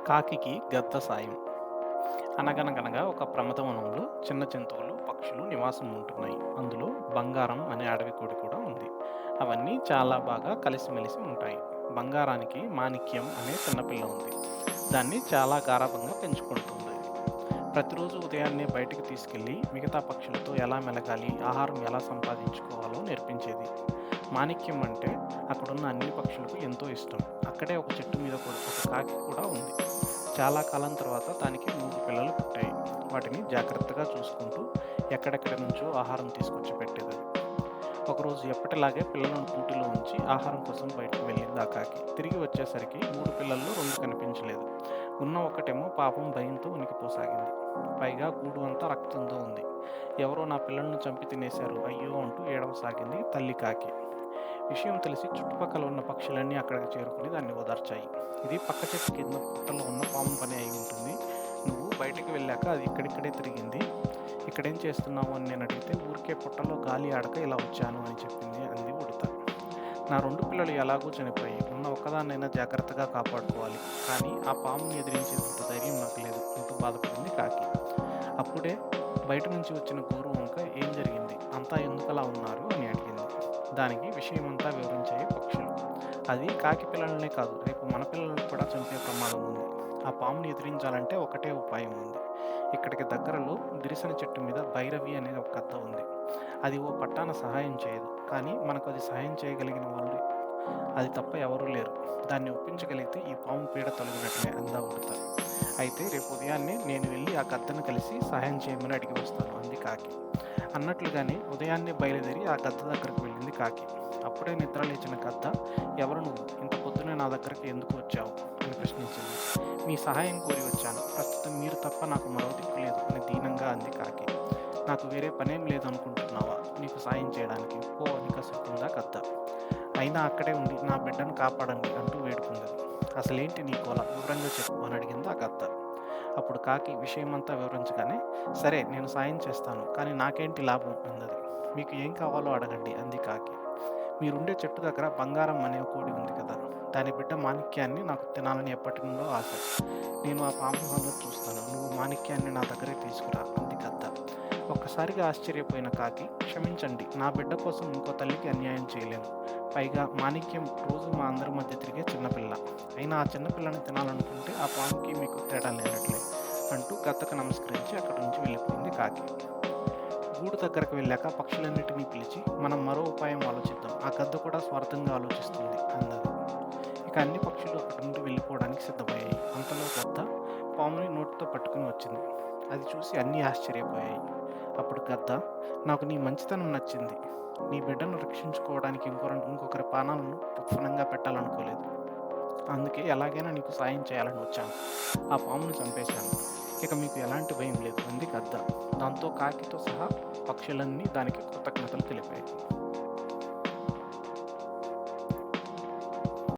కాకికి గద్ద సాయం. అనగనగనగా ఒక ప్రమథవనంలో చిన్న జంతువులు, పక్షులు నివాసం ఉంటున్నాయి. అందులో బంగారం అనే అడవి కోడి కూడా ఉంది. అవన్నీ చాలా బాగా కలిసిమెలిసి ఉంటాయి. బంగారానికి మాణిక్యం అనే చిన్నపిల్ల ఉంది. దాన్ని చాలా గారాబంగా పెంచుకుంటుంది. ప్రతిరోజు ఉదయాన్నే బయటికి తీసుకెళ్ళి మిగతా పక్షులతో ఎలా మెలగాలి, ఆహారం ఎలా సంపాదించుకోవాలో నేర్పించేది. మాణిక్యం అంటే అక్కడున్న అన్ని పక్షులకు ఎంతో ఇష్టం. అక్కడే ఒక చెట్టు మీద కూడా ఒక కాకి కూడా ఉంది. చాలా కాలం తర్వాత దానికి 3 పిల్లలు పుట్టాయి. వాటిని జాగ్రత్తగా చూసుకుంటూ ఎక్కడెక్కడి నుంచో ఆహారం తీసుకొచ్చి పెట్టేదది. ఒకరోజు ఎప్పటిలాగే పిల్లలను కూటిలో ఉంచి ఆహారం కోసం బయటకు వెళ్ళింది ఆ కాకి. తిరిగి వచ్చేసరికి 3 పిల్లల్లో 2 కనిపించలేదు. ఉన్న ఒక్కటేమో పాపం భయంతో ఉనికిపోసాగింది. పైగా గూడు అంతా రక్తంతో ఉంది. ఎవరో నా పిల్లలను చంపి తినేశారు అయ్యో అంటూ ఏడవసాగింది తల్లి కాకి. విషయం తెలిసి చుట్టుపక్కల ఉన్న పక్షులన్నీ అక్కడికి చేరుకుని దాన్ని ఓదార్చాయి. ఇది పక్క చెట్టు కింద పుట్టలో ఉన్న పాము పని అయి ఉంటుంది. నువ్వు బయటికి వెళ్ళాక అది ఇక్కడిక్కడే తిరిగింది. ఇక్కడేం చేస్తున్నావు అని నేను అడిగితే ఊరికే పుట్టలో గాలి ఆడక ఇలా వచ్చాను అని చెప్పింది అంది ఉడత. నా 2 పిల్లలు ఎలాగూ చనిపోయాయి. ఉన్న ఒక్కదాన్నైనా జాగ్రత్తగా కాపాడుకోవాలి. కానీ ఆ పాముని ఎదిరించేంత ధైర్యం నాకు లేదు అంటూ బాధపడింది కాకి. అప్పుడే బయట నుంచి వచ్చిన గోరు వంక ఏం జరిగింది? అంతా ఎందుకలా ఉన్నారు అని అడిగింది. దానికి విషయమంతా వివరించాయి పక్షులు. అది కాకి పిల్లలనే కాదు, రేపు మన పిల్లలను కూడా చంపే ప్రమాదం ఉంది. ఆ పాముని ఎదిరించాలంటే ఒకటే ఉపాయం ఉంది. ఇక్కడికి దగ్గరలో దిరిసన చెట్టు మీద భైరవి అనే ఒక కథ ఉంది. అది ఓ పట్టాన సహాయం చేయదు. కానీ మనకు అది సహాయం చేయగలిగిన వాళ్ళు అది తప్ప ఎవరూ లేరు. దాన్ని ఒప్పించగలిగితే ఈ పాము పీడ తొలగినట్లే అందా ఉడత. అయితే రేపు ఉదయాన్నే నేను వెళ్ళి ఆ గద్దను కలిసి సహాయం చేయమని అడిగి వస్తాను అంది కాకి. అన్నట్లుగానే ఉదయాన్నే బయలుదేరి ఆ గద్ద దగ్గరకు వెళ్ళింది కాకి. అప్పుడే నిద్ర లేచిన గద్ద, ఎవరు నువ్వు? ఇంత పొద్దునే నా దగ్గరికి ఎందుకు వచ్చావు అని ప్రశ్నించింది. మీ సహాయం కోరి వచ్చాను. ప్రస్తుతం మీరు తప్ప నాకు మరో దిక్కు లేదు అని దీనంగా అంది కాకి. నాకు వేరే పనేం లేదనుకుంటున్నావా నీకు సాయం చేయడానికి? పో అని కసురుకుందా గద్ద. అయినా అక్కడే ఉండి నా బిడ్డను కాపాడండి అంటూ వేడుకుంది. అసలేంటి నీ గోల, వివరంగా చెప్పు అని అడిగింది ఆ గద్ద. అప్పుడు కాకి విషయమంతా వివరించగానే, సరే నేను సాయం చేస్తాను, కానీ నాకేంటి లాభం అన్నది. మీకు ఏం కావాలో అడగండి అంది కాకి. మీరుండే చెట్టు దగ్గర బంగారం అనే కోడి ఉంది కదా, దాని బిడ్డ మాణిక్యాన్ని నాకు తినాలని ఎప్పటి నుండో ఆశ. నేను ఆ పాము సంగతి చూస్తాను, నువ్వు మాణిక్యాన్ని నా దగ్గరే తీసుకురా అంది గద్ద. ఒక్కసారిగా ఆశ్చర్యపోయిన కాకి, క్షమించండి, నా బిడ్డ కోసం ఇంకో తల్లికి అన్యాయం చేయలేను. పైగా మాణిక్యం రోజు మా అందరి మధ్య తిరిగే చిన్నపిల్ల. అయినా ఆ చిన్నపిల్లని తినాలనుకుంటే ఆ పాముకి మీకు తేడా లేనట్లే అంటూ గద్దకు నమస్కరించి అక్కడి నుంచి వెళ్ళిపోయింది కాకి. గూడు దగ్గరకు వెళ్ళాక పక్షులన్నిటినీ పిలిచి మనం మరో ఉపాయం ఆలోచిద్దాం, ఆ గద్ద కూడా స్వార్థంగా ఆలోచిస్తుంది అన్నది. ఇక అన్ని పక్షులు అక్కడి నుండి వెళ్ళిపోవడానికి సిద్ధమయ్యాయి. అంతలో గద్ద పాముని నోటితో పట్టుకుని వచ్చింది. అది చూసి అన్నీ ఆశ్చర్యపోయాయి. అప్పుడు గద్ద, నాకు నీ మంచితనం నచ్చింది. నీ బిడ్డను రక్షించుకోవడానికి ఇంకొకరి ప్రాణాలను తుఫనంగా పెట్టాలనుకోలేదు. అందుకే ఎలాగైనా నీకు సాయం చేయాలని వచ్చాను. ఆ పామును చంపేశాను. ఇక మీకు ఎలాంటి భయం లేదు అంది గద్ద. దాంతో కాకితో సహా పక్షులన్నీ దానికి కృతజ్ఞతలు తెలిపాయి.